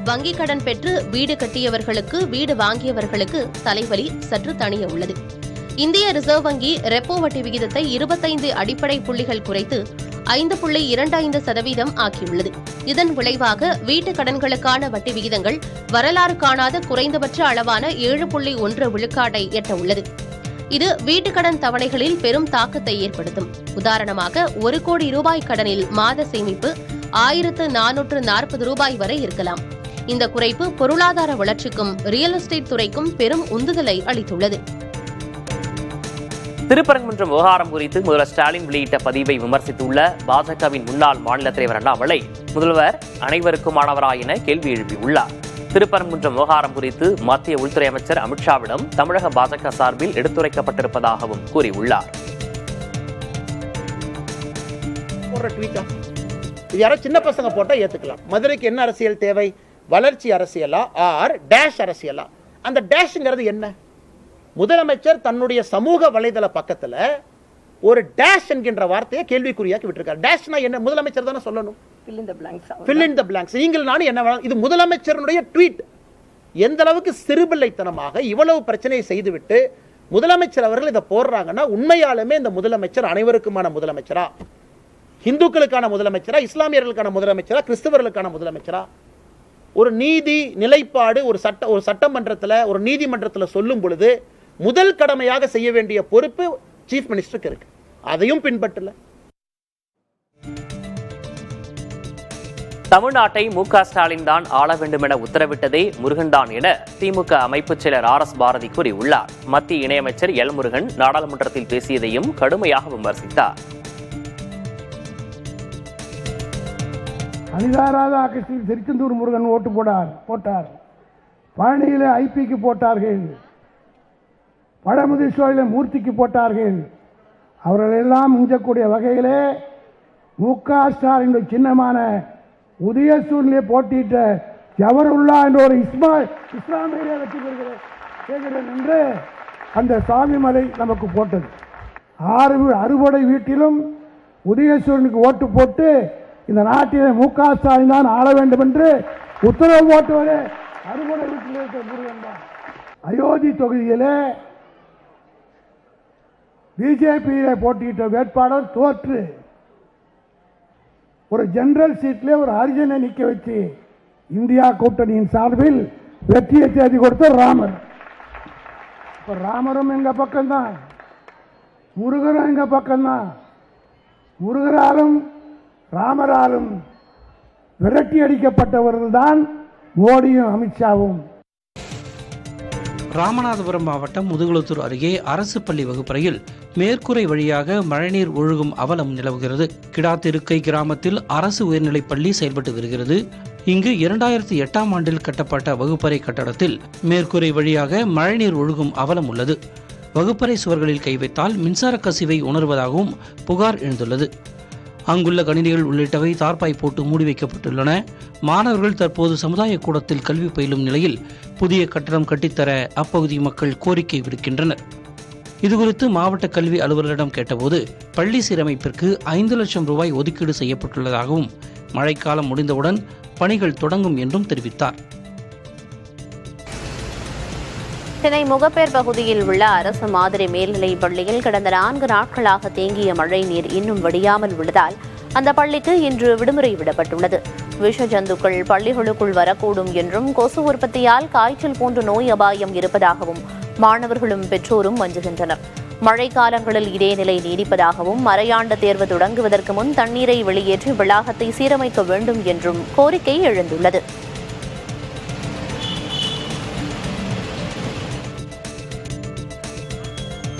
வங்கிக் கடன் பெற்று வீடு கட்டியவர்களுக்கு வீடு வாங்கியவர்களுக்கு தலைவலி சற்று தணிய உள்ளது. இந்திய ரிசர்வ் வங்கி ரெப்போ வட்டி விகிதத்தை 25 அடிப்படை புள்ளிகள் குறைத்து 5.25% ஆக்கியுள்ளது. இதன் விளைவாக வீட்டுக் கடன்களுக்கான வட்டி விகிதங்கள் வரலாறு காணாத குறைந்தபட்ச அளவான 7.1 விழுக்காட்டை எட்ட உள்ளது. இது வீட்டுக் கடன் தவணைகளில் பெரும் தாக்கத்தை ஏற்படுத்தும். உதாரணமாக 1 கோடி ரூபாய் கடனில் மாத சேமிப்பு 1440 ரூபாய் வரை இருக்கலாம். இந்த குறைப்பு பொருளாதார வளர்ச்சிக்கும் ரியல் எஸ்டேட் துறைக்கும் பெரும் உந்துதலை அளித்துள்ளது. திருப்பரங்குன்றம் விவகாரம் குறித்து முதல்வர் ஸ்டாலின் வெளியிட்ட பதிவை விமர்சித்துள்ள பாஜகவின் முன்னாள் மாநில தலைவர் அண்ணாமலை, முதல்வர் அனைவருக்குமானவரா என கேள்வி எழுப்பியுள்ளார். திருப்பரங்குன்றம் விவகாரம் குறித்து மத்திய உள்துறை அமைச்சர் அமித்ஷாவிடம் தமிழக பாஜக சார்பில் எடுத்துரைக்கப்பட்டிருப்பதாகவும் கூறியுள்ளார். யாரோ சின்ன பசங்க போட்டா ஏத்துக்கலாம். மதுரைக்கு என்ன அரசியல் தேவை? வளர்ச்சி அரசியலா ஆர் டேஷ் அரசியலா? அந்த டேஷ்ங்கிறது என்ன? முதலமைச்சர் தன்னுடைய சமூக வலைதள பக்கத்துல ஒரு டேஷ் என்கின்ற வார்த்தையை கேள்விக்குறியாக்கி விட்டிருக்கார். டேஷ்னா என்ன? முதலமைச்சர் தானே சொல்லணும். fill in the blanks. நீங்கள் நானும் என்ன வேணும்? இது முதலமைச்சருடைய ட்வீட். எந்த அளவுக்கு சிறுபிள்ளைத்தனமாக இவ்வளவு பிரச்சனையை செய்துவிட்டு முதலமைச்சர் அவர்கள் இதை போடுறாங்கன்னா, உண்மையாலுமே இந்த முதலமைச்சர் அனைவருக்குமான முதலமைச்சரா? இந்துக்களுக்கான முதலமைச்சரா? இஸ்லாமியர்களுக்கான முதலமைச்சரா? கிறிஸ்தவர்களுக்கான முதலமைச்சரா? ஒரு நீதி நிலைப்பாடு ஒரு சட்டமன்றத்தில் ஒரு நீதிமன்றத்தில் சொல்லும் பொழுது முதல் கடமையாக செய்ய வேண்டிய பொறுப்பு சீஃப் மினிஸ்டருக்கு இருக்கு. அதையும் பின்பற்றல. தமிழ்நாட்டை மு.க. ஸ்டாலின் தான் ஆள வேண்டும் என உத்தரவிட்டதே முருகன் தான் என திமுக அமைப்புச் செயலர் RS பாரதி கூறியுள்ளார். மத்திய இணையமைச்சர் எல் முருகன் நாடாளுமன்றத்தில் பேசியதையும் கடுமையாக விமர்சித்தார். அனிதாராதா கிருஷ்ணன் திருச்செந்தூர் முருகன் ஓட்டு போட்டார். பழனியிலே ஐபிக்கு போட்டார்கள். பழமுதிர்சோயில மூர்த்திக்கு போட்டார்கள். அவர்கள் எல்லாம் மிஞ்சக்கூடிய வகையிலே மு.க. ஸ்டாலின் சின்னமான உதயசூரிலே போட்டியிட்ட ஜவஹர்லா என்ற ஒரு இஸ்லாமிய வெற்றி பெறுகிறேன் என்று அந்த சாமிமலை நமக்கு போட்டது. 6 அறுபடை வீட்டிலும் உதயசூரனுக்கு ஓட்டு போட்டு இந்த நாட்டிலே மு.க. ஸ்டாலின் தான் ஆள வேண்டும் என்று உத்தரவு போட்டவரே அறுபடை வீட்டில் இருக்கிற முருகன் தான். அயோத்தி தொகுதியிலே பிஜேபியிலே போட்டியிட்ட வேட்பாளர் தோற்று ஒரு ஜெனரல் சீட்ல ஒரு ஹரிஜனை நிற்க வச்சு இந்தியா கூட்டணியின் சார்பில் வெற்றியை தேதி கொடுத்த ராமர். இப்ப ராமரும் எங்க பக்கம்தான், முருகனும் எங்க பக்கம்தான். முருகராலும் ராமராலும் விரட்டி அடிக்கப்பட்டவர்கள் தான் மோடியும் அமித்ஷாவும். ராமநாதபுரம் மாவட்டம் முதுகுளத்தூர் அருகே அரசு பள்ளி வகுப்பறையில் மேற்கூரை வழியாக மழைநீர் ஒழுகும் அவலம் நிலவுகிறது. கிடாத்திருக்கை கிராமத்தில் அரசு உயர்நிலைப் பள்ளி செயல்பட்டு வருகிறது. இங்கு 2008ஆம் ஆண்டில் கட்டப்பட்ட வகுப்பறை கட்டடத்தில் மேற்கூரை வழியாக மழைநீர் ஒழுகும் அவலம் உள்ளது. வகுப்பறை சுவர்களில் கை வைத்தால் மின்சார கசிவை உணர்வதாகவும் புகார் எழுந்துள்ளது. அங்குள்ள கணினிகள் உள்ளிட்டவை தார்பாய் போட்டு மூடி வைக்கப்பட்டுள்ளன. மாணவர்கள் தற்போது சமுதாய கூடத்தில் கல்வி பயிலும் நிலையில் புதிய கட்டடம் கட்டித்தர அப்பகுதி மக்கள் கோரிக்கை விடுக்கின்றனர். இதுகுறித்து மாவட்ட கல்வி அலுவலரிடம் கேட்டபோது பள்ளி சீரமைப்பிற்கு 5 லட்சம் ரூபாய் ஒதுக்கீடு செய்யப்பட்டுள்ளதாகவும் மழைக்காலம் முடிந்தவுடன் பணிகள் தொடங்கும் என்றும் தெரிவித்தார். சென்னை முகப்பேர் பகுதியில் உள்ள அரசு மாதிரி மேல்நிலைப் பள்ளியில் கடந்த 4 நாட்களாக தேங்கிய மழை நீர் இன்னும் வடியாமல் உள்ளதால் அந்த பள்ளிக்கு இன்று விடுமுறை விடப்பட்டுள்ளது. விஷ ஜந்துக்கள் பள்ளிகளுக்குள் வரக்கூடும் என்றும் கொசு உற்பத்தியால் காய்ச்சல் போன்ற நோய் அபாயம் இருப்பதாகவும் மாணவர்களும் பெற்றோரும் அஞ்சுகின்றனர். மழைக்காலங்களில் இதே நிலை நீடிப்பதாகவும் அரையாண்டு தேர்வு தொடங்குவதற்கு முன் தண்ணீரை வெளியேற்றி வளாகத்தை சீரமைக்க வேண்டும் என்றும் கோரிக்கை எழுந்துள்ளது.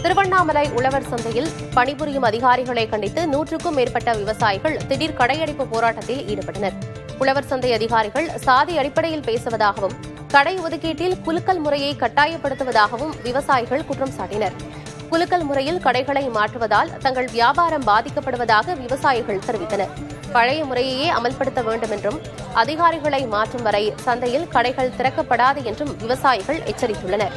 திருவண்ணாமலை உழவர் சந்தையில் பணிபுரியும் அதிகாரிகளை கண்டித்து 100க்கும் மேற்பட்ட விவசாயிகள் திடீர் கடையடைப்பு போராட்டத்தில் ஈடுபட்டனர். உழவர் சந்தை அதிகாரிகள் சாதி அடிப்படையில் பேசுவதாகவும் கடை ஒதுக்கீட்டில் குலுக்கல் முறையை கட்டாயப்படுத்துவதாகவும் விவசாயிகள் குற்றம் சாட்டினர். குலுக்கல் முறையில் கடைகளை மாற்றுவதால் தங்கள் வியாபாரம் பாதிக்கப்படுவதாக விவசாயிகள் தெரிவித்தனர். பழைய முறையையே அமல்படுத்த வேண்டும் என்றும் அதிகாரிகளை மாற்றும் வரை சந்தையில் கடைகள் திறக்கப்படாது என்றும் விவசாயிகள் எச்சரித்துள்ளனர்.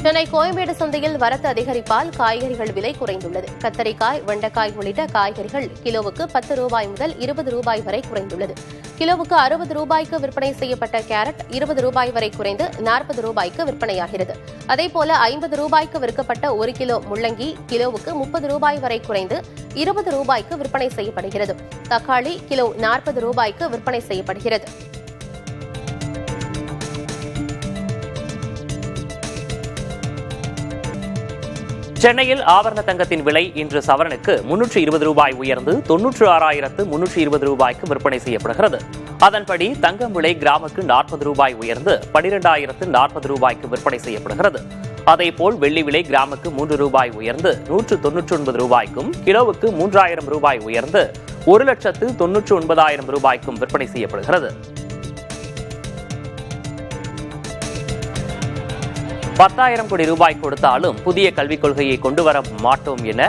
சென்னை கோயம்பேடு சந்தையில் வரத்து அதிகரிப்பால் காய்கறிகள் விலை குறைந்துள்ளது. கத்தரிக்காய், வெண்டைக்காய் உள்ளிட்ட காய்கறிகள் கிலோவுக்கு 10 ரூபாய் முதல் 20 ரூபாய் வரை குறைந்துள்ளது. கிலோவுக்கு 60 ரூபாய்க்கு விற்பனை செய்யப்பட்ட கேரட் 20 ரூபாய் வரை குறைந்து 40 ரூபாய்க்கு விற்பனையாகிறது. அதேபோல 50 ரூபாய்க்கு விற்கப்பட்ட 1 கிலோ முள்ளங்கி கிலோவுக்கு 30 ரூபாய் வரை குறைந்து 20 ரூபாய்க்கு விற்பனை செய்யப்படுகிறது. தக்காளி கிலோ 40 ரூபாய்க்கு விற்பனை செய்யப்படுகிறது. சென்னையில் ஆபரண தங்கத்தின் விலை இன்று சவரனுக்கு 320 ரூபாய் உயர்ந்து 96,320 ரூபாய்க்கு விற்பனை செய்யப்படுகிறது. அதன்படி தங்கம் விலை கிராமுக்கு 40 ரூபாய் உயர்ந்து 12,040 ரூபாய்க்கு விற்பனை செய்யப்படுகிறது. அதேபோல் வெள்ளி விலை கிராமுக்கு 3 ரூபாய் உயர்ந்து 199 ரூபாய்க்கும், கிலோவுக்கு 3,000 ரூபாய் உயர்ந்து 1,99,000 ரூபாய்க்கும் விற்பனை செய்யப்படுகிறது. 10,000 கோடி ரூபாய் கொடுத்தாலும் புதிய கல்விக் கொள்கையை கொண்டு வர மாட்டோம் என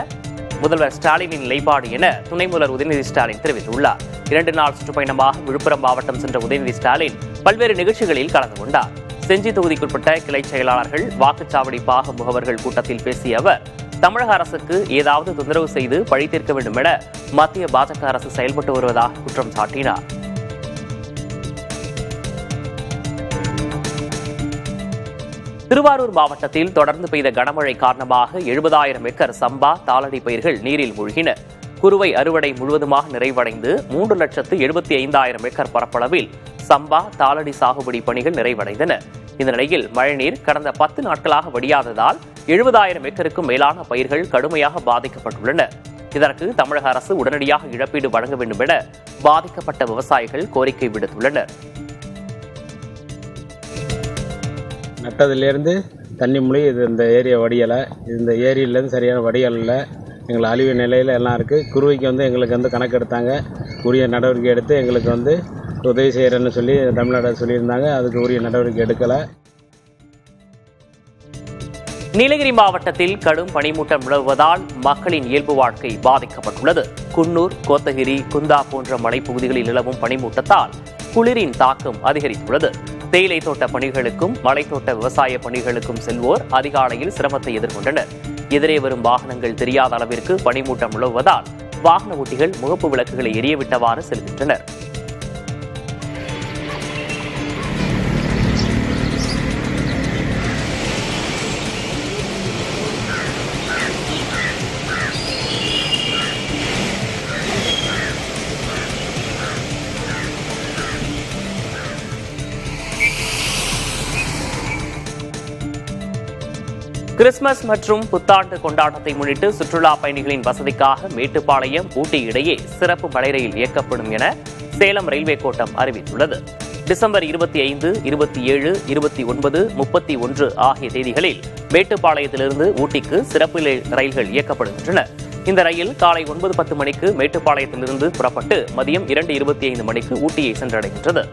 முதல்வர் ஸ்டாலினின் நிலைப்பாடு என துணை முதல்வர் உதயநிதி ஸ்டாலின் தெரிவித்துள்ளார். 2 நாள் சுற்றுப்பயணமாக விழுப்புரம் மாவட்டம் சென்ற உதயநிதி ஸ்டாலின் பல்வேறு நிகழ்ச்சிகளில் கலந்து கொண்டார். செஞ்சி தொகுதிக்குட்பட்ட கிளை செயலாளர்கள், வாக்குச்சாவடி பாக முகவர்கள் கூட்டத்தில் பேசிய அவர், தமிழக அரசுக்கு ஏதாவது தொந்தரவு செய்து பழி தீர்க்க வேண்டும் என மத்திய பாஜக அரசு செயல்பட்டு வருவதாக குற்றம் சாட்டினார். திருவாரூர் மாவட்டத்தில் தொடர்ந்து பெய்த கனமழை காரணமாக 70,000 ஏக்கர் சம்பா, தாளடி பயிர்கள் நீரில் மூழ்கின. குறுவை அறுவடை முழுவதுமாக நிறைவடைந்து 3,75,000 ஏக்கர் பரப்பளவில் சம்பா, தாளடி சாகுபடி பணிகள் நிறைவடைந்தன. இந்த நிலையில் மழைநீர் கடந்த 10 நாட்களாக வடியாததால் 70,000 ஏக்கருக்கும் மேலான பயிர்கள் கடுமையாக பாதிக்கப்பட்டுள்ளன. இதற்கு தமிழக அரசு உடனடியாக இழப்பீடு வழங்க வேண்டும் என பாதிக்கப்பட்ட விவசாயிகள் கோரிக்கை விடுத்துள்ளனர். நட்டதுலேருந்து தண்ணி மூலி இந்த ஏரியா வடியலை, இந்த ஏரியிலேருந்து சரியான வடியல் இல்லை, எங்களை அழிவு நிலையில் எல்லாம் இருக்குது. குருவிக்கு எங்களுக்கு கணக்கு எடுத்தாங்க, உரிய நடவடிக்கை எடுத்து எங்களுக்கு உதவி செய்கிறேன்னு சொல்லி தமிழ்நாடு சொல்லியிருந்தாங்க. அதுக்கு உரிய நடவடிக்கை எடுக்கலை. நீலகிரி மாவட்டத்தில் கடும் பனிமூட்டம் நிலவுவதால் மக்களின் இயல்பு வாழ்க்கை பாதிக்கப்பட்டுள்ளது. குன்னூர், கோத்தகிரி, குந்தா போன்ற மலைப்பகுதிகளில் நிலவும் பனிமூட்டத்தால் குளிரின் தாக்கம் அதிகரித்துள்ளது. தேயிலை தோட்ட பணிகளுக்கும் மலைத்தோட்ட விவசாய பணிகளுக்கும் செல்வோர் அதிகாலையில் சிரமத்தை எதிர்கொண்டனர். எதிரே வரும் வாகனங்கள் தெரியாத அளவிற்கு பனிமூட்டம் நிலவுவதால் வாகன ஓட்டிகள் முகப்பு விளக்குகளை எரியவிட்டவாறு செல்கின்றனர். கிறிஸ்துமஸ் மற்றும் புத்தாண்டு கொண்டாட்டத்தை முன்னிட்டு சுற்றுலா பயணிகளின் வசதிக்காக மேட்டுப்பாளையம், ஊட்டி இடையே சிறப்பு மலை ரயில் இயக்கப்படும் என சேலம் ரயில்வே கோட்டம் அறிவித்துள்ளது. டிசம்பர் 25, 27, 29, 31 ஆகிய தேதிகளில் மேட்டுப்பாளையத்திலிருந்து ஊட்டிக்கு சிறப்பு ரயில்கள் இயக்கப்படுகின்றன. இந்த ரயில் காலை 9:10 மணிக்கு மேட்டுப்பாளையத்திலிருந்து புறப்பட்டு மதியம் 2:25 மணிக்கு ஊட்டியை சென்றடைகின்றது.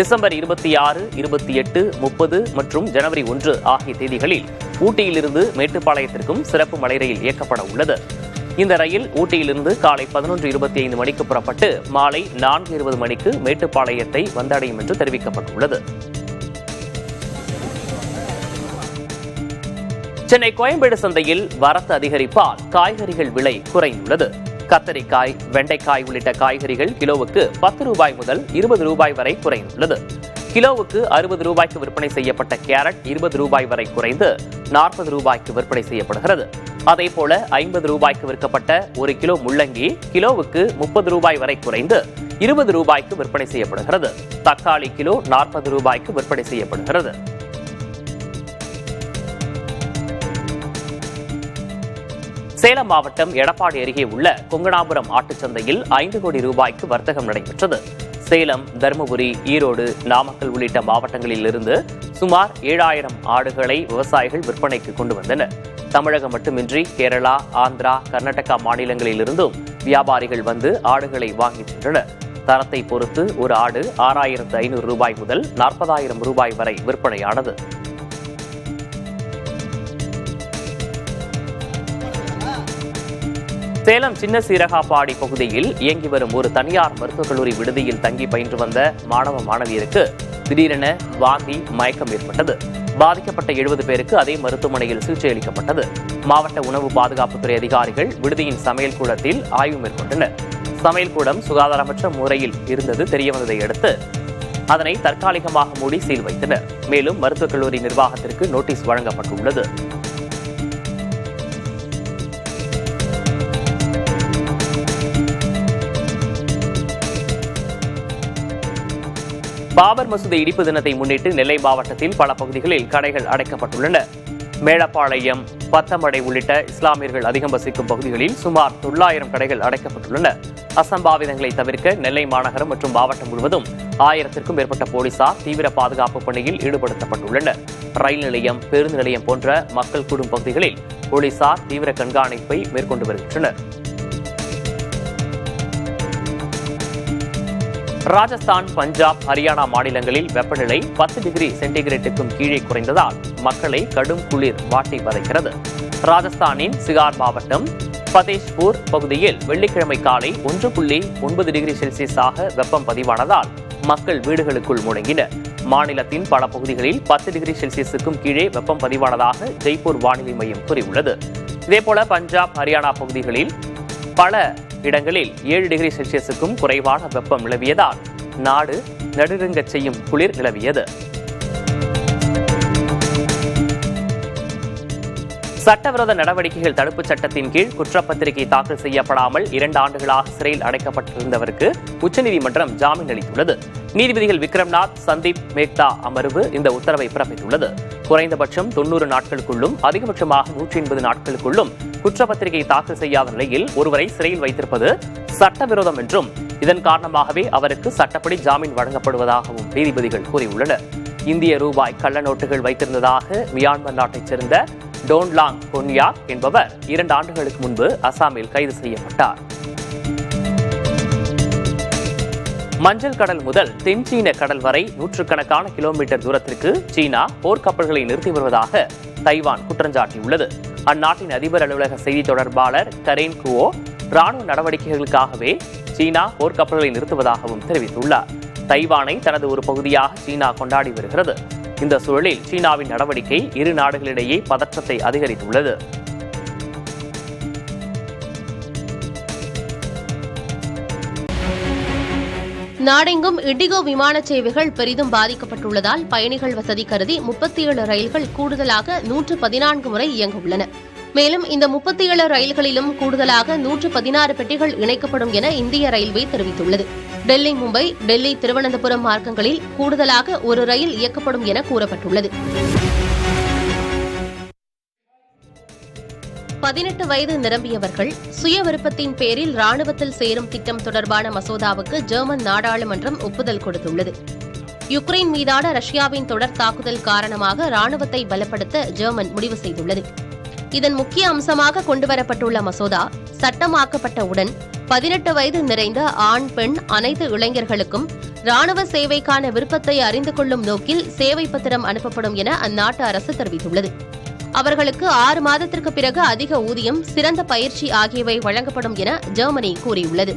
டிசம்பர் 26, 28, 30 மற்றும் ஜனவரி 1 ஆகிய தேதிகளில் ஊட்டியிலிருந்து மேட்டுப்பாளையத்திற்கும் சிறப்பு மலை ரயில் இயக்கப்பட உள்ளது. இந்த ரயில் ஊட்டியிலிருந்து காலை 11:25 மணிக்கு புறப்பட்டு மாலை 4:20 மணிக்கு மேட்டுப்பாளையத்தை வந்தடையும் என்று தெரிவிக்கப்பட்டுள்ளது. சென்னை கோயம்பேடு சந்தையில் வரத்து அதிகரிப்பால் காய்கறிகள் விலை குறைந்துள்ளது. கத்தரிக்காய், வெண்டைக்காய் உள்ளிட்ட காய்கறிகள் கிலோவுக்கு 10 ரூபாய் முதல் 20 ரூபாய் வரை குறைந்துள்ளது. கிலோவுக்கு 60 ரூபாய்க்கு விற்பனை செய்யப்பட்ட கேரட் 20 ரூபாய் வரை குறைந்து 40 ரூபாய்க்கு விற்பனை செய்யப்படுகிறது. அதேபோல 50 ரூபாய்க்கு விற்கப்பட்ட 1 கிலோ முள்ளங்கி கிலோவுக்கு 30 ரூபாய் வரை குறைந்து 20 ரூபாய்க்கு விற்பனை செய்யப்படுகிறது. தக்காளி கிலோ 40 ரூபாய்க்கு விற்பனை செய்யப்படுகிறது. சேலம் மாவட்டம் எடப்பாடி அருகே உள்ள கொங்கணாபுரம் ஆட்டுச்சந்தையில் 5 கோடி ரூபாய்க்கு வர்த்தகம் நடைபெற்றது. சேலம், தருமபுரி, ஈரோடு, நாமக்கல் உள்ளிட்ட மாவட்டங்களில் இருந்து சுமார் 7,000 ஆடுகளை விவசாயிகள் விற்பனைக்கு கொண்டு வந்தனர். தமிழகம் மட்டுமின்றி கேரளா, ஆந்திரா, கர்நாடகா மாநிலங்களில் இருந்தும் வியாபாரிகள் வந்து ஆடுகளை வாங்கி சென்றனர். தரத்தை பொறுத்து ஒரு ஆடு 6,500 ரூபாய் முதல் 40,000 ரூபாய் வரை விற்பனையானது. சேலம் சின்ன சீரகாப்பாடி பகுதியில் இயங்கி வரும் ஒரு தனியார் மருத்துவக் கல்லூரி விடுதியில் தங்கி பயின்று வந்த மாணவ மாணவியருக்கு திடீரென வாந்தி மயக்கம் ஏற்பட்டது. பாதிக்கப்பட்ட 70 பேருக்கு அதே மருத்துவமனையில் சிகிச்சை அளிக்கப்பட்டது. மாவட்ட உணவு பாதுகாப்புத்துறை அதிகாரிகள் விடுதியின் சமையல் கூடத்தில் ஆய்வு மேற்கொண்டனர். சமையல் கூடம் சுகாதாரமற்ற முறையில் இருந்தது தெரியவந்ததை அடுத்து அதனை தற்காலிகமாக மூடி சீல் வைத்தனர். மேலும் மருத்துவக் கல்லூரி நிர்வாகத்திற்கு நோட்டீஸ் வழங்கப்பட்டுள்ளது. பாபர் மசூதி இடிப்பு தினத்தை முன்னிட்டு நெல்லை மாவட்டத்தில் பல பகுதிகளில் கடைகள் அடைக்கப்பட்டுள்ளன. மேலப்பாளையம், பத்தமடை உள்ளிட்ட இஸ்லாமியர்கள் அதிகம் வசிக்கும் பகுதிகளில் சுமார் 900 கடைகள் அடைக்கப்பட்டுள்ளன. அசம்பாவிதங்களை தவிர்க்க நெல்லை மாநகரம் மற்றும் மாவட்டம் முழுவதும் 1000க்கும் மேற்பட்ட போலீசார் தீவிர பாதுகாப்பு பணியில் ஈடுபடுத்தப்பட்டுள்ளனர். ரயில் நிலையம், பேருந்து நிலையம் போன்ற மக்கள் கூடும் பகுதிகளில் போலீசார் தீவிர கண்காணிப்பை மேற்கொண்டு வருகின்றனர். ராஜஸ்தான், பஞ்சாப், ஹரியானா மாநிலங்களில் வெப்பநிலை 10 டிகிரி சென்டிகிரேட்டுக்கும் கீழே குறைந்ததால் மக்களை கடும் குளிர் வாட்டி வதைக்கிறது. ராஜஸ்தானின் சிகார் மாவட்டம் பதேஷ்பூர் பகுதியில் வெள்ளிக்கிழமை காலை 1.9 டிகிரி செல்சியஸாக வெப்பம் பதிவானதால் மக்கள் வீடுகளுக்குள் முடங்கினர். மாநிலத்தின் பல பகுதிகளில் 10 டிகிரி செல்சியஸுக்கும் கீழே வெப்பம் பதிவானதாக ஜெய்ப்பூர் வானிலை மையம் கூறியுள்ளது. இதேபோல பஞ்சாப், ஹரியானா பகுதிகளில் பல இடங்களில் 7 டிகிரி செல்சியஸுக்கும் குறைவான வெப்பம் நிலவியதால் நாடு நடுநடுங்கச் செய்யும் குளிர் நிலவியது. சட்டவிரோத நடவடிக்கைகள் தடுப்புச் சட்டத்தின் கீழ் குற்றப்பத்திரிகை தாக்கல் செய்யப்படாமல் 2 ஆண்டுகளாக சிறையில் அடைக்கப்பட்டிருந்தவருக்கு உச்சநீதிமன்றம் ஜாமீன் அளித்துள்ளது. நீதிபதிகள் விக்ரம்நாத், சந்தீப் மேக்தா அமர்வு இந்த உத்தரவை பிறப்பித்துள்ளது. குறைந்தபட்சம் 90 நாட்களுக்குள்ளும் அதிகபட்சமாக 180 நாட்களுக்குள்ளும் குற்றப்பத்திரிகை தாக்கல் செய்யாத நிலையில் ஒருவரை சிறையில் வைத்திருப்பது சட்டவிரோதம் என்றும் இதன் காரணமாகவே அவருக்கு சட்டப்படி ஜாமீன் வழங்கப்படுவதாகவும் நீதிபதிகள் கூறியுள்ளனர். இந்திய ரூபாய் கள்ள நோட்டுகள் வைத்திருந்ததாக மியான்மர் நாட்டைச் சேர்ந்த டோன்லாங் பொன்யாக் என்பவர் 2 ஆண்டுகளுக்கு முன்பு அசாமில் கைது செய்யப்பட்டார். மஞ்சள் கடல் முதல் தென்சீன கடல் வரை 100கணக்கான கிலோமீட்டர் தூரத்திற்கு சீனா போர்க்கப்பல்களை நிறுத்தி வருவதாக தைவான் குற்றஞ்சாட்டியுள்ளது. அந்நாட்டின் அதிபர் அலுவலக செய்தி தொடர்பாளர் கரேன் குவோ ராணுவ நடவடிக்கைகளுக்காகவே சீனா போர்க்கப்பல்களை நிறுத்துவதாகவும் தெரிவித்துள்ளார். தைவானை தனது ஒரு பகுதியாக சீனா கொண்டாடி வருகிறது. இந்த சூழலில் சீனாவின் நடவடிக்கை இரு நாடுகளிடையே பதற்றத்தை அதிகரித்துள்ளது. நாடெங்கும் இண்டிகோ விமான சேவைகள் பெரிதும் பாதிக்கப்பட்டுள்ளதால் பயணிகள் வசதி கருதி 37 ரயில்கள் கூடுதலாக 114 முறை இயங்க உள்ளன. மேலும் இந்த 37 ரயில்களிலும் கூடுதலாக 116 பெட்டிகள் இணைக்கப்படும் என இந்திய ரயில்வே தெரிவித்துள்ளது. டெல்லி, மும்பை, டெல்லி, திருவனந்தபுரம் மார்க்கங்களில் கூடுதலாக ஒரு ரயில் இயக்கப்படும் என கூறப்பட்டுள்ளது. 18 வயது நிரம்பியவர்கள் சுய விருப்பத்தின் பேரில் ராணுவத்தில் சேரும் திட்டம் தொடர்பான மசோதாவுக்கு ஜெர்மன் நாடாளுமன்றம் ஒப்புதல் கொடுத்துள்ளது. யுக்ரைன் மீதான ரஷ்யாவின் தொடர் தாக்குதல் காரணமாக ராணுவத்தை பலப்படுத்த ஜெர்மன் முடிவு செய்துள்ளது. இதன் முக்கிய அம்சமாக கொண்டுவரப்பட்டுள்ள மசோதா சட்டமாக்கப்பட்டவுடன் 18 வயது நிறைந்த ஆண், பெண் அனைத்து இளைஞர்களுக்கும் ராணுவ சேவைக்கான விருப்பத்தை அறிந்து கொள்ளும் நோக்கில் சேவை பத்திரம் அனுப்பப்படும் என அந்நாட்டு அரசு தெரிவித்துள்ளது. அவர்களுக்கு 6 மாதத்திற்கு பிறகு அதிக ஊதியம், சிறந்த பயிற்சி ஆகியவை வழங்கப்படும் என ஜெர்மனி கூறியுள்ளது.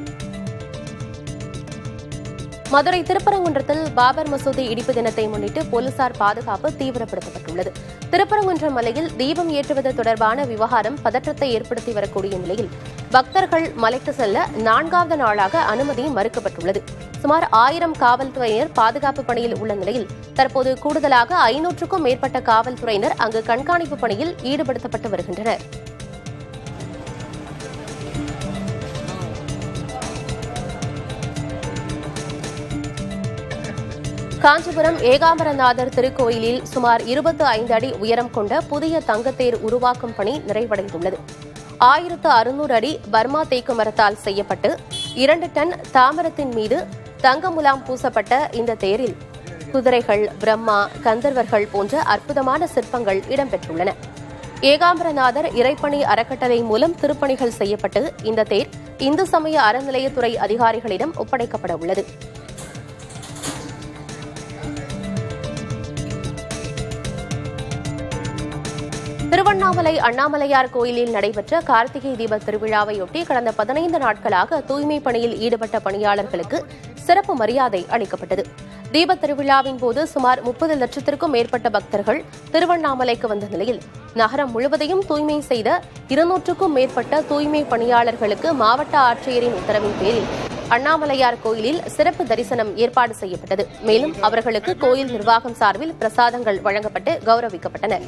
மதுரை திருப்பரங்குன்றத்தில் பாபர் மசூதி இடிப்பு தினத்தை முன்னிட்டு போலீசார் பாதுகாப்பு தீவிரப்படுத்தப்பட்டுள்ளது. திருப்பரங்குன்றம் மலையில் தீபம் ஏற்றுவது தொடர்பான விவகாரம் பதற்றத்தை ஏற்படுத்தி வரக்கூடிய நிலையில் பக்தர்கள் மலைக்கு செல்ல 4வது நாளாக அனுமதி மறுக்கப்பட்டுள்ளது. சுமார் 1000 காவல்துறையினர் பாதுகாப்பு பணியில் உள்ள நிலையில் தற்போது கூடுதலாக 500க்கும் மேற்பட்ட காவல்துறையினர் அங்கு கண்காணிப்பு பணியில் ஈடுபடுத்தப்பட்டு வருகின்றனர். காஞ்சிபுரம் ஏகாம்பரநாதர் திருக்கோயிலில் சுமார் 25 அடி உயரம் கொண்ட புதிய தங்கத்தேர் உருவாக்கும் பணி நிறைவடைந்துள்ளது. 1600 அடி பர்மா தேக்கு மரத்தால் செய்யப்பட்டு 2 டன் தாமரத்தின் மீது தங்க முலாம் பூசப்பட்ட இந்த தேரில் குதிரைகள், பிரம்மா, கந்தர்வர்கள் போன்ற அற்புதமான சிற்பங்கள் இடம்பெற்றுள்ளன. ஏகாம்பரநாதர் இறைப்பணி அறக்கட்டளை மூலம் திருப்பணிகள் செய்யப்பட்டு இந்த தேர் இந்து சமய அறநிலையத்துறை அதிகாரிகளிடம் ஒப்படைக்கப்பட உள்ளது. திருவண்ணாமலை அண்ணாமலையார் கோயிலில் நடைபெற்ற கார்த்திகை தீப திருவிழாவையொட்டி கடந்த 15 நாட்களாக தூய்மை பணியில் ஈடுபட்ட பணியாளர்களுக்கு சிறப்பு மரியாதை அளிக்கப்பட்டது. தீப திருவிழாவின் போது சுமார் 30 லட்சத்திற்கும் மேற்பட்ட பக்தர்கள் திருவண்ணாமலைக்கு வந்த நிலையில் நகரம் முழுவதையும் தூய்மை செய்த 200க்கும் மேற்பட்ட தூய்மை பணியாளர்களுக்கு மாவட்ட ஆட்சியரின் உத்தரவின் பேரில் அண்ணாமலையார் கோயிலில் சிறப்பு தரிசனம் ஏற்பாடு செய்யப்பட்டது. மேலும் அவர்களுக்கு கோயில் நிர்வாகம் சார்பில் பிரசாதங்கள் வழங்கப்பட்டு கௌரவிக்கப்பட்டனர்.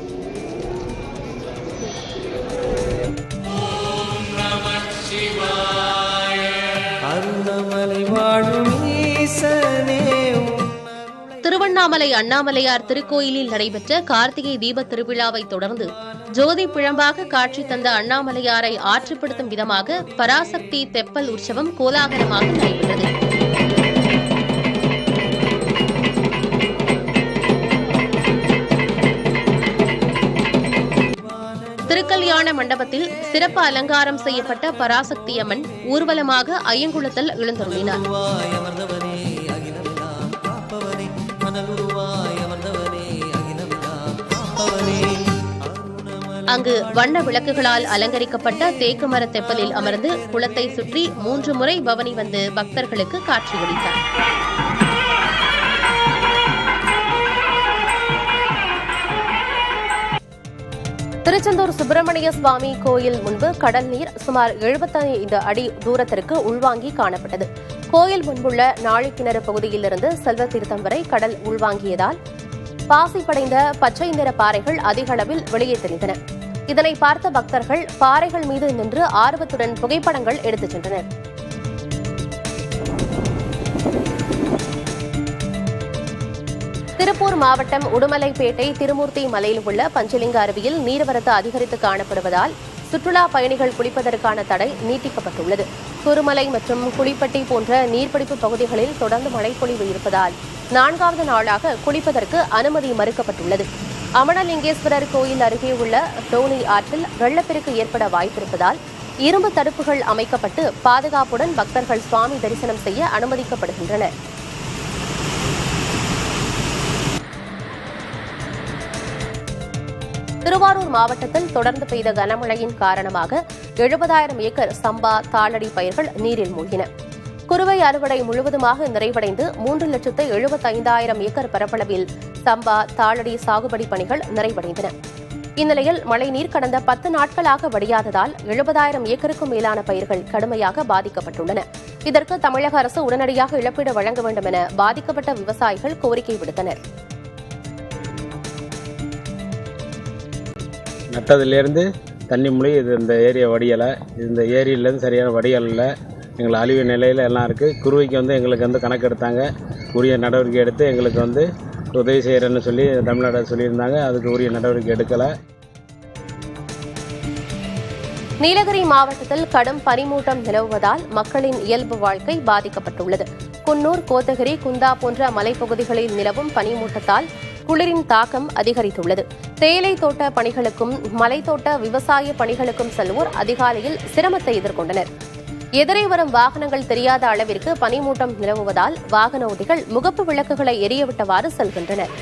திருவண்ணாமலை அண்ணாமலையார் திருக்கோயிலில் நடைபெற்ற கார்த்திகை தீப திருவிழாவை தொடர்ந்து ஜோதி பிழம்பாக காட்சி தந்த அண்ணாமலையாரை ஆற்றுப்படுத்தும் விதமாக பராசக்தி தெப்பல் உற்சவம் கோலாகலமாக நடைபெற்றது. திருக்கல்யாண மண்டபத்தில் சிறப்பு அலங்காரம் செய்யப்பட்ட பராசக்தி அம்மன் ஊர்வலமாக ஐயங்குளத்தில் எழுந்தருளினார். அங்கு வண்ண விளக்குகளால் அலங்கரிக்கப்பட்ட தேக்கு மர தெப்பலில் அமர்ந்து குளத்தை சுற்றி 3 முறை பவனி வந்து பக்தர்களுக்கு காட்சியளித்தார். திருச்செந்தூர் சுப்பிரமணிய சுவாமி கோயில் முன்பு கடல் நீர் சுமார் 75 அடி தூரத்திற்கு உள்வாங்கி காணப்பட்டது. கோயில் முன்புள்ள நாழிக்கிணறு பகுதியிலிருந்து செல்வ தீர்த்தம் வரை கடல் உள்வாங்கியதால் பாசிப்படைந்த பச்சை நிற பாறைகள் அதிக அளவில் வெளியே தெரிந்தன. இதனை பார்த்த பக்தர்கள் பாறைகள் மீது நின்று ஆர்வத்துடன் புகைப்படங்கள் எடுத்துச் சென்றனர். திருப்பூர் மாவட்டம் உடுமலைப்பேட்டை திருமூர்த்தி மலையில் உள்ள பஞ்சலிங்க அருவியில் நீர்வரத்து அதிகரித்து காணப்படுவதால் சுற்றுலா பயணிகள் குளிப்பதற்கான தடை நீட்டிக்கப்பட்டுள்ளது. குருமலை மற்றும் குளிப்பட்டி போன்ற நீர்பிடிப்பு பகுதிகளில் தொடர்ந்து மழைப்பொழிவு இருப்பதால் 4வது நாளாக குளிப்பதற்கு அனுமதி மறுக்கப்பட்டுள்ளது. அமனலிங்கேஸ்வரர் கோயில் அருகே உள்ள டோனி ஆற்றில் வெள்ளப்பெருக்கு ஏற்பட வாய்ப்பிருப்பதால் இரும்பு தடுப்புகள் அமைக்கப்பட்டு பாதுகாப்புடன் பக்தர்கள் சுவாமி தரிசனம் செய்ய அனுமதிக்கப்படுகின்றனர். திருவாரூர் மாவட்டத்தில் தொடர்ந்து பெய்த கனமழையின் காரணமாக 70,000 ஏக்கர் சம்பா தாளடி பயிர்கள் நீரில் மூழ்கின. குறுவை அறுவடை முழுவதுமாக நிறைவடைந்து 3,75,000 ஏக்கர் பரப்பளவில் சம்பா தாளடி சாகுபடி பணிகள் நிறைவடைந்தன. இந்நிலையில் மழைநீர் கடந்த 10 நாட்களாக வடியாததால் 70,000 ஏக்கருக்கும் மேலான பயிர்கள் கடுமையாக பாதிக்கப்பட்டுள்ளன. இதற்கு தமிழக அரசு உடனடியாக இழப்பீடு வழங்க வேண்டும் என பாதிக்கப்பட்ட விவசாயிகள் கோரிக்கை விடுத்தனர். நட்டதிலேருந்து தண்ணி மூலி இந்த ஏரியா வடியலை, இந்த ஏரியிலேருந்து சரியான வடியல் இல்லை, எங்களை அழிவு நிலையில் எல்லாம் இருக்குது. குருவிக்கு எங்களுக்கு கணக்கு எடுத்தாங்க, உரிய நடவடிக்கை எடுத்து எங்களுக்கு உதவி செய்கிறேன்னு சொல்லி தமிழ்நாடு சொல்லியிருந்தாங்க. அதுக்கு உரிய நடவடிக்கை எடுக்கலை. நீலகிரி மாவட்டத்தில் கடும் பனிமூட்டம் நிலவுவதால் மக்களின் இயல்பு வாழ்க்கை பாதிக்கப்பட்டுள்ளது. குன்னூர், கோத்தகிரி, குந்தா போன்ற மலைப்பகுதிகளில் நிலவும் பனிமூட்டத்தால் குளிரின் தாக்கம் அதிகரித்துள்ளது. தேயிலை தோட்ட பணிகளுக்கும் மலைத்தோட்ட விவசாய பணிகளுக்கும் செல்வோர் அதிகாலையில் சிரமத்தை எதிர்கொண்டனர். எதிரே வரும் வாகனங்கள் தெரியாத அளவிற்கு பனிமூட்டம் நிலவுவதால் வாகன ஓட்டிகள் முகப்பு விளக்குகளை எரியவிட்டவாறு செல்கின்றனர்.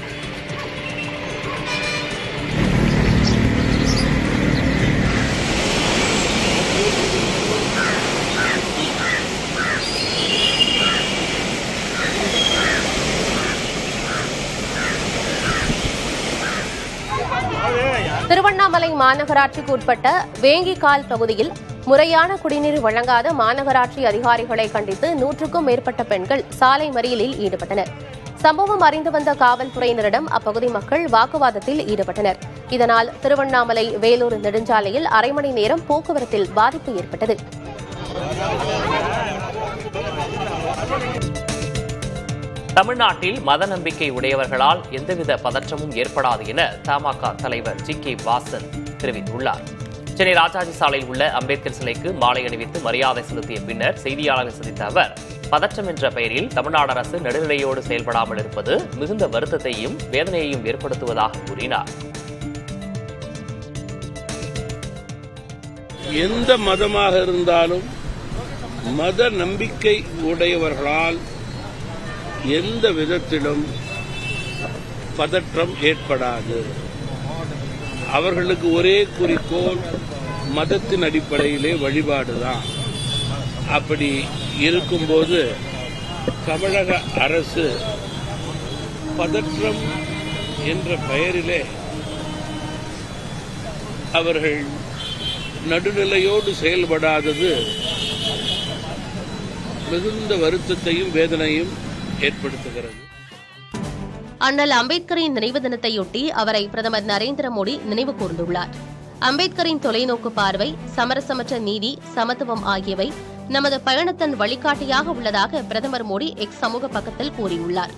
திருவண்ணாமலை மாநகராட்சிக்கு உட்பட்ட வேங்கிக்கால் பகுதியில் முறையான குடிநீர் வழங்காத மாநகராட்சி அதிகாரிகளை கண்டித்து 100க்கும் மேற்பட்ட பெண்கள் சாலை மறியலில் ஈடுபட்டனர். சம்பவம் அறிந்து வந்த காவல்துறையினரிடம் அப்பகுதி மக்கள் வாக்குவாதத்தில் ஈடுபட்டனர். இதனால் திருவண்ணாமலை வேலூர் நெடுஞ்சாலையில் அரை மணி நேரம் போக்குவரத்தில் பாதிப்பு ஏற்பட்டது. தமிழ்நாட்டில் மத நம்பிக்கை உடையவர்களால் எந்தவித பதற்றமும் ஏற்படாது என தமாக தலைவர் ஜி.கே. வாசன் தெரிவித்துள்ளார். சென்னை ராஜாஜி சாலையில் உள்ள அம்பேத்கர் சிலைக்கு மாலை அணிவித்து மரியாதை செலுத்திய பின்னர் செய்தியாளர்களை சந்தித்த அவர், பதற்றம் என்ற பெயரில் தமிழ்நாடு அரசு நடுநிலையோடு செயல்படாமல் இருப்பது மிகுந்த வருத்தத்தையும் வேதனையையும் ஏற்படுத்துவதாக கூறினார். எந்த மதமாக இருந்தாலும் மத நம்பிக்கை உடையவர்களால் எந்த விதத்திலும் பதற்றம் ஏற்படாது. அவர்களுக்கு ஒரே குறிக்கோள் மதத்தின் அடிப்படையிலே வழிபாடுதான். அப்படி இருக்கும்போது தமிழக அரசு பதற்றம் என்ற பெயரிலே அவர்கள் நடுநிலையோடு செயல்படாதது மிகுந்த வருத்தத்தையும் வேதனையும் ஏற்படுத்துகிறது. அண்ணல் அம்பேத்கரின் நினைவு தினத்தையொட்டி அவரை பிரதமர் நரேந்திர மோடி நினைவு கூர்ந்துள்ளார். அம்பேத்கரின் தொலைநோக்கு பார்வை, சமரசமற்ற நீதி, சமத்துவம் ஆகியவை நமது பயணத்தின் வழிகாட்டியாக உள்ளதாக பிரதமர் மோடி எக்ஸ் சமூக பக்கத்தில் கூறியுள்ளார்.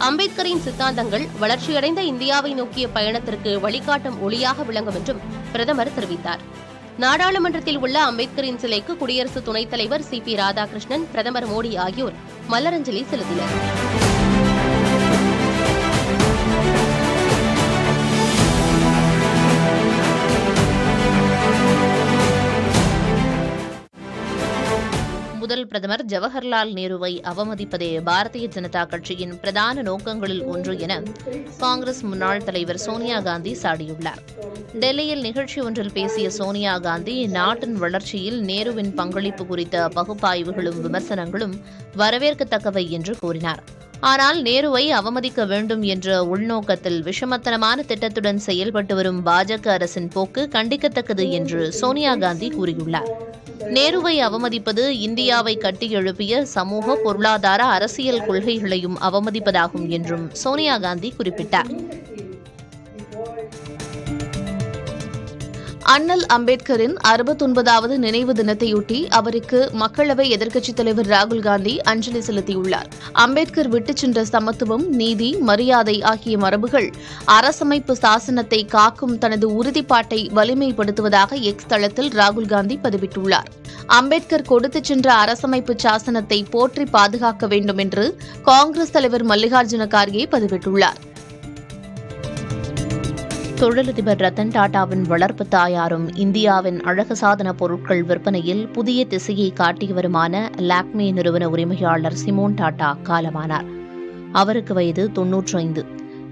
அம்பேத்கரின் சித்தாந்தங்கள் வளர்ச்சியடைந்த இந்தியாவை நோக்கிய பயணத்திற்கு வழிகாட்டும் ஒளியாக விளங்கும் என்றும் பிரதமர் தெரிவித்தார். நாடாளுமன்றத்தில் உள்ள அம்பேத்கரின் சிலைக்கு குடியரசு துணைத் தலைவர் CP ராதாகிருஷ்ணன், பிரதமர் மோடி ஆகியோர் மலரஞ்சலி செலுத்தினர். முதல் பிரதமர் ஜவஹர்லால் நேருவை அவமதிப்பதே பாரதிய ஜனதா கட்சியின் பிரதான நோக்கங்களில் ஒன்று என காங்கிரஸ் முன்னாள் தலைவர் சோனியா காந்தி சாடியுள்ளார். டெல்லியில் நிகழ்ச்சி ஒன்றில் பேசிய சோனியா காந்தி, நாட்டின் வளர்ச்சியில் நேருவின் பங்களிப்பு குறித்த பகுப்பாய்வுகளும் விமர்சனங்களும் வரவேற்கத்தக்கவை என்று கூறினார். ஆனால் நேருவை அவமதிக்க வேண்டும் என்ற உள்நோக்கத்தில் விஷமத்தனமான திட்டத்துடன் செயல்பட்டு வரும் பாஜக அரசின் போக்கு கண்டிக்கத்தக்கது என்று சோனியா காந்தி கூறியுள்ளார். நேருவை அவமதிப்பது இந்தியாவை கட்டியெழுப்பிய சமூக, பொருளாதார, அரசியல் கொள்கைகளையும் அவமதிப்பதாகும் என்றும் சோனியா காந்தி குறிப்பிட்டார். அண்ணல் அம்பேத்கரின் 69வது நினைவு தினத்தையொட்டி அவருக்கு மக்களவை எதிர்க்கட்சித் தலைவர் ராகுல் காந்தி அஞ்சலி செலுத்தியுள்ளார். அம்பேத்கர் விட்டுச் சென்ற சமத்துவம், நீதி, மரியாதை ஆகிய மரபுகள் அரசமைப்பு சாசனத்தை காக்கும் தனது உறுதிப்பாட்டை வலிமைப்படுத்துவதாக எக்ஸ் தளத்தில் ராகுல் காந்தி பதிவிட்டுள்ளார். அம்பேத்கர் கொடுத்துச் சென்ற அரசமைப்பு சாசனத்தை போற்றி பாதுகாக்க வேண்டும் என்று காங்கிரஸ் தலைவர் மல்லிகார்ஜுன கார்கே பதிவிட்டுள்ளார். தொழிலதிபர் ரத்தன் டாடாவின் வளர்ப்பு தாயாரும் இந்தியாவின் அழகு சாதன பொருட்கள் விற்பனையில் புதிய திசையை காட்டியவருமான லாக்மே நிறுவன உரிமையாளர் சிமோன் டாடா காலமானார். அவருக்கு வயது 95.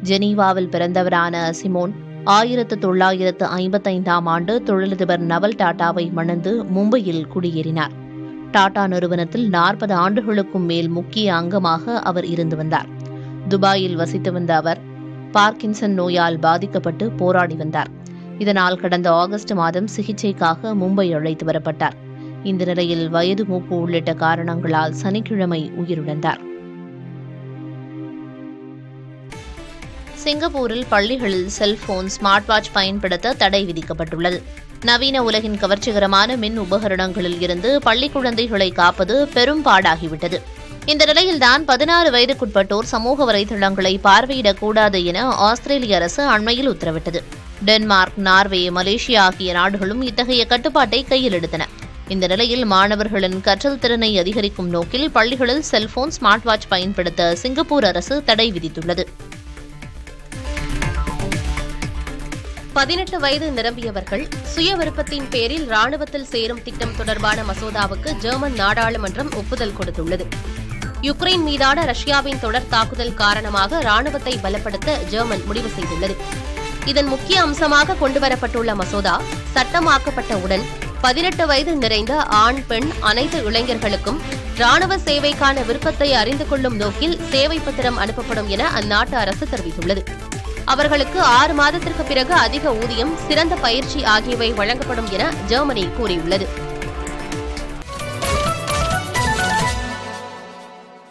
ஜெனீவாவில் பிறந்தவரான சிமோன் 1955ஆம் ஆண்டு தொழிலதிபர் நவல் டாடாவை மணந்து மும்பையில் குடியேறினார். டாடா நிறுவனத்தில் 40 ஆண்டுகளுக்கும் மேல் முக்கிய அங்கமாக அவர் இருந்து வந்தார். துபாயில் வசித்து வந்த அவர் பார்க்கின்சன் நோயால் பாதிக்கப்பட்டு போராடி வந்தார். இதனால் கடந்த ஆகஸ்ட் மாதம் சிகிச்சைக்காக மும்பை அழைத்து வரப்பட்டார். இந்த நிலையில் வயது மூப்பு உள்ளிட்ட காரணங்களால் சனிக்கிழமை உயிரிழந்தார். சிங்கப்பூரில் பள்ளிகளில் செல்போன், ஸ்மார்ட் வாட்ச் பயன்படுத்த தடை விதிக்கப்பட்டுள்ளது. நவீன உலகின் கவர்ச்சிகரமான மின் உபகரணங்களில் இருந்து பள்ளி குழந்தைகளை காப்பது பெரும் பாடாகிவிட்டது. இந்த நிலையில்தான் 16 வயதுக்குட்பட்டோர் சமூக வலைதளங்களை பார்வையிடக்கூடாது என ஆஸ்திரேலிய அரசு அண்மையில் உத்தரவிட்டது. டென்மார்க், நார்வே, மலேசியா ஆகிய நாடுகளும் இத்தகைய கட்டுப்பாட்டை கையில் எடுத்தன. இந்த நிலையில் மாணவர்களின் கற்றல் திறனை அதிகரிக்கும் நோக்கில் பள்ளிகளில் செல்போன், ஸ்மார்ட் வாட்ச் பயன்படுத்த சிங்கப்பூர் அரசு தடை விதித்துள்ளது. 18 வயது நிரம்பியவர்கள் சுய விருப்பத்தின் பேரில் ராணுவத்தில் சேரும் திட்டம் தொடர்பான மசோதாவுக்கு ஜெர்மன் நாடாளுமன்றம் ஒப்புதல் கொடுத்துள்ளது. யுக்ரைன் மீதான ரஷ்யாவின் தொடர் தாக்குதல் காரணமாக ராணுவத்தை பலப்படுத்த ஜெர்மன் முடிவு செய்துள்ளது. இதன் முக்கிய அம்சமாக கொண்டுவரப்பட்டுள்ள மசோதா சட்டமாக்கப்பட்டவுடன் 18 வயது நிறைந்த ஆண், பெண் அனைத்து இளைஞர்களுக்கும் ராணுவ சேவைக்கான விருப்பத்தை அறிந்து கொள்ளும் நோக்கில் சேவை பத்திரம் அனுப்பப்படும் என அந்நாட்டு அரசு தெரிவித்துள்ளது. அவர்களுக்கு 6 மாதத்திற்கு பிறகு அதிக ஊதியம், சிறந்த பயிற்சி ஆகியவை வழங்கப்படும் என ஜெர்மனி கூறியுள்ளது.